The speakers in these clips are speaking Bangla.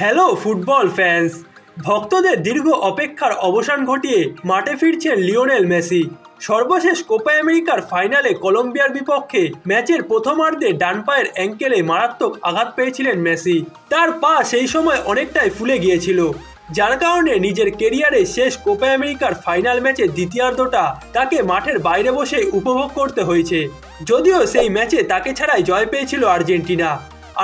হ্যালো ফুটবল ফ্যান্স, ভক্তদের দীর্ঘ অপেক্ষার অবসান ঘটিয়ে মাঠে ফিরছেন লিওনেল মেসি। সর্বশেষ কোপা আমেরিকার ফাইনালে কলম্বিয়ার বিপক্ষে ম্যাচের প্রথমার্ধে ডান পায়ের অ্যাঙ্কেলে মারাত্মক আঘাত পেয়েছিলেন মেসি। তার পা সেই সময় অনেকটাই ফুলে গিয়েছিল, যার কারণে নিজের কেরিয়ারে শেষ কোপা আমেরিকার ফাইনাল ম্যাচের দ্বিতীয়ার্ধটা তাকে মাঠের বাইরে বসে উপভোগ করতে হয়েছে। যদিও সেই ম্যাচে তাকে ছাড়াই জয় পেয়েছিল আর্জেন্টিনা।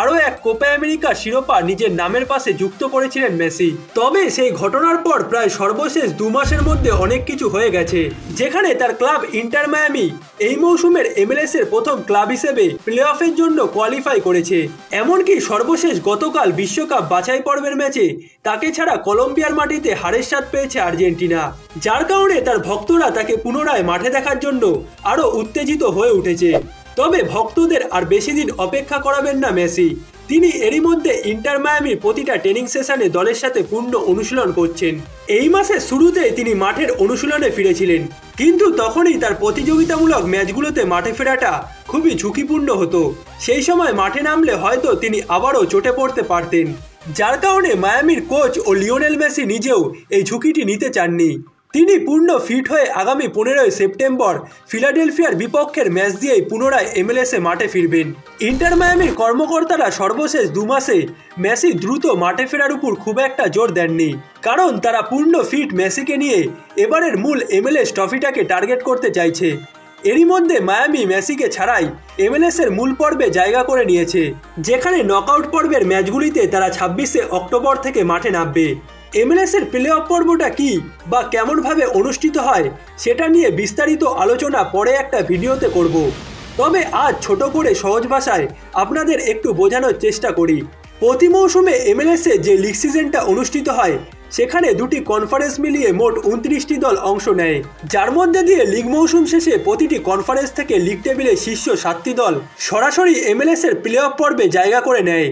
আরও এক কোপা আমেরিকা শিরোপা নিজের নামের পাশে যুক্ত করেছিলেন মেসি। তবে সেই ঘটনার পর প্রায় সর্বশেষ 2 মাসের মধ্যে অনেক কিছু হয়ে গেছে, যেখানে তার ক্লাব ইন্টার মায়ামি এই মৌসুমের MLS এর প্রথম ক্লাব হিসেবে প্লে অফের জন্য কোয়ালিফাই করেছে। এমনকি সর্বশেষ গতকাল বিশ্বকাপ বাছাই পর্বের ম্যাচে তাকে ছাড়া কলম্বিয়ার মাটিতে হারের স্বাদ পেয়েছে আর্জেন্টিনা, যার কারণে তার ভক্তরা তাকে পুনরায় মাঠে দেখার জন্য আরও উত্তেজিত হয়ে উঠেছে। তবে ভক্তদের আর বেশি দিন অপেক্ষা করাবেন না মেসি। তিনি এরই মধ্যে ইন্টার মায়ামির প্রতিটা ট্রেনিং সেশনে দলের সাথে পূর্ণ অনুশীলন করছেন। এই মাসের শুরুতে তিনি মাঠের অনুশীলনে ফিরেছিলেন, কিন্তু তখনই তার প্রতিযোগিতামূলক ম্যাচগুলোতে মাঠে ফেরাটা খুবই ঝুঁকিপূর্ণ হতো। সেই সময় মাঠে নামলে হয়তো তিনি আবারও চোটে পড়তে পারতেন, যার কারণে মায়ামির কোচ ও লিওনেল মেসি নিজেও এই ঝুঁকিটি নিতে চাননি। তিনি পূর্ণ ফিট হয়ে আগামী 15 সেপ্টেম্বর ফিলাডেলফিয়ার বিপক্ষের ম্যাচ দিয়েই পুনরায় MLS-এ মাঠে ফিরবেন। ইন্টার মায়ামির কর্মকর্তারা সর্বশেষ 2 মাসে মেসি দ্রুত মাঠে ফেরার উপর খুব একটা জোর দেননি, কারণ তারা পূর্ণ ফিট মেসিকে নিয়ে এবারের মূল MLS ট্রফিটাকে টার্গেট করতে চাইছে। এরই মধ্যে মায়ামি মেসিকে ছাড়াই MLS-এর মূল পর্বে জায়গা করে নিয়েছে, যেখানে নকআউট পর্বের ম্যাচগুলিতে তারা 26 অক্টোবর থেকে মাঠে নামবে। MLS-এর প্লে অফ পর্বটা কি বা কেমনভাবে অনুষ্ঠিত হয় সেটা নিয়ে বিস্তারিত আলোচনা পরে একটা ভিডিওতে করব। তবে আজ ছোট করে সহজ ভাষায় আপনাদের একটু বোঝানোর চেষ্টা করি। প্রতি মৌসুমে MLS-এ যে লিগ সিজনটা অনুষ্ঠিত হয় সেখানে 2টি কনফারেন্স মিলিয়ে মোট 29টি দল অংশ নেয়, যার মধ্যে দিয়ে লিগ মৌসুম শেষে প্রতিটি কনফারেন্স থেকে লিগ টেবিলের শীর্ষ 7টি দল সরাসরি MLS-এর প্লে অফ পর্বে জায়গা করে নেয়।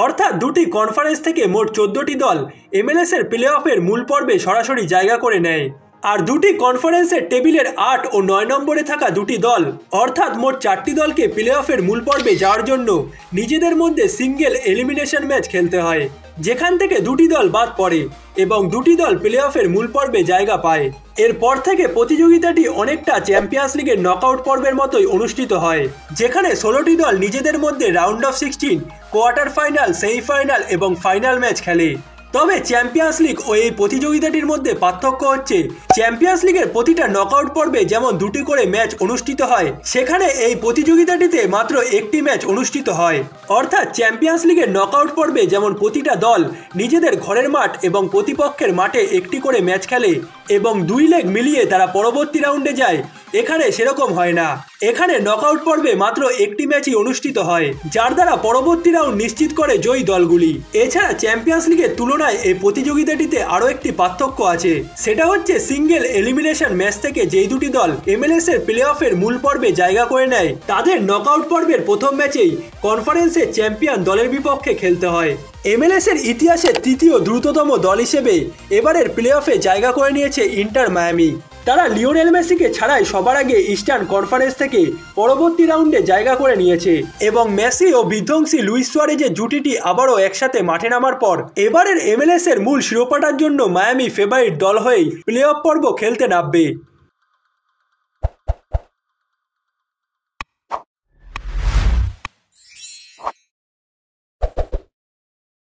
অর্থাৎ 2টি কনফারেন্স থেকে মোট 14টি দল MLS-এর প্লে অফের মূল পর্বে সরাসরি জায়গা করে নেয়। আর 2টি কনফারেন্সের টেবিলের 8 ও 9 নম্বরে থাকা 2টি দল, অর্থাৎ মোট 4টি দলকে প্লে অফের মূল পর্বে যাওয়ার জন্য নিজেদের মধ্যে সিঙ্গেল এলিমিনেশন ম্যাচ খেলতে হয়, যেখান থেকে 2টি দল বাদ পড়ে এবং 2টি দল প্লে অফের মূল পর্বে জায়গা পায়। এরপর থেকে প্রতিযোগিতাটি অনেকটা চ্যাম্পিয়ন্স লিগের নকআউট পর্বের মতোই অনুষ্ঠিত হয়, যেখানে 16টি দল নিজেদের মধ্যে round of 16, quarter final, semifinal এবং ফাইনাল ম্যাচ খেলে। তবে চ্যাম্পিয়ন্স লিগ ও এই প্রতিযোগিতাটির মধ্যে পার্থক্য হচ্ছে, চ্যাম্পিয়ন্স লিগের প্রতিটা নকআউট পর্বে যেমন 2টি করে ম্যাচ অনুষ্ঠিত হয়, সেখানে এই প্রতিযোগিতাটিতে মাত্র 1টি ম্যাচ অনুষ্ঠিত হয়। অর্থাৎ চ্যাম্পিয়ন্স লিগের নকআউট পর্বে যেমন প্রতিটা দল নিজেদের ঘরের মাঠ এবং প্রতিপক্ষের মাঠে 1টি করে ম্যাচ খেলে এবং 2 লেগ মিলিয়ে তারা পরবর্তী রাউন্ডে যায়, এখানে সেরকম হয় না। এখানে নকআউট পর্বে মাত্র 1টি ম্যাচই অনুষ্ঠিত হয়, যার দ্বারা পরবর্তী রাউন্ড নিশ্চিত করে জয়ী দলগুলি। এছাড়া চ্যাম্পিয়ন্স লিগের তুলনায় এই প্রতিযোগিতাটিতে আরও একটি পার্থক্য আছে, সেটা হচ্ছে সিঙ্গেল এলিমিনেশন ম্যাচ থেকে যেই 2টি দল MLS-এর প্লে অফের মূল পর্বে জায়গা করে নেয়, তাদের নকআউট পর্বের প্রথম ম্যাচেই কনফারেন্সের চ্যাম্পিয়ন দলের বিপক্ষে খেলতে হয়। MLS-এর ইতিহাসে তৃতীয় দ্রুততম দল হিসেবে এবারের প্লে অফে জায়গা করে নিয়েছে ইন্টার মায়ামি। তারা লিওনেল মেসিকে ছাড়াই সবার আগে ইস্টার্ন কনফারেন্স থেকে পরবর্তী রাউন্ডে জায়গা করে নিয়েছে এবং মেসি ও বিধ্বংসী লুইস সুয়ারেজের জুটিটি আবারও একসাথে মাঠে নামার পর এবারের MLS-এর মূল শিরোপাটার জন্য মায়ামি ফেভারিট দল হয়েই প্লে অফ পর্ব খেলতে নামবে।